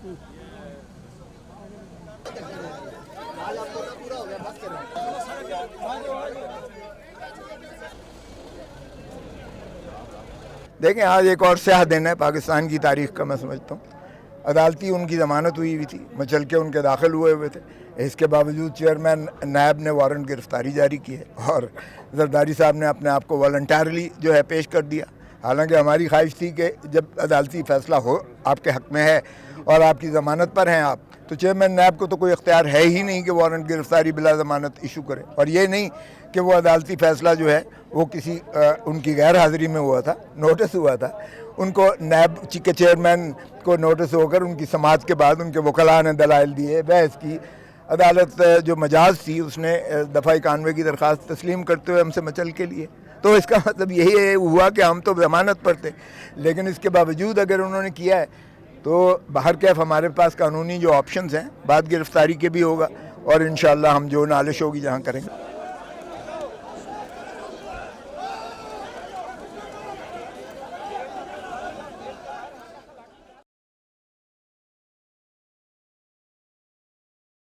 देखें, आज एक और स्याह दिन है पाकिस्तान की तारीख का। मैं समझता हूँ अदालती उनकी ज़मानत हुई थी, मचल के उनके दाखिल हुए थे। इसके बावजूद चेयरमैन नायब ने वारंट गिरफ्तारी जारी की है और जरदारी साहब ने अपने आप को वॉलंटरली जो है पेश कर दिया। हालांकि हमारी ख्वाहिश थी कि जब अदालती फ़ैसला हो आपके हक़ में है और आपकी ज़मानत पर हैं आप, तो चेयरमैन नायब को तो कोई इख्तियार है ही नहीं कि वारंट गिरफ्तारी बिला ज़मानत इशू करे। और ये नहीं कि वो अदालती फ़ैसला जो है वो किसी उनकी गैर हाज़िरी में हुआ था, नोटिस हुआ था उनको। नायब के चेयरमैन को नोटिस होकर उनकी समाअत के बाद उनके वकला ने दलाइल दिए, बहस की। अदालत जो मजाज थी उसने दफ़ा 91 की दरख्वास्त तस्लीम करते हुए हमसे मचल के लिए। तो इसका मतलब यही हुआ कि हम तो ज़मानत पर थे, लेकिन इसके बावजूद अगर उन्होंने किया है तो बाहर कैफ हमारे पास कानूनी जो ऑप्शंस हैं बाद गिरफ्तारी के भी होगा और इंशाअल्लाह हम जो नालिश होगी जहाँ करेंगे।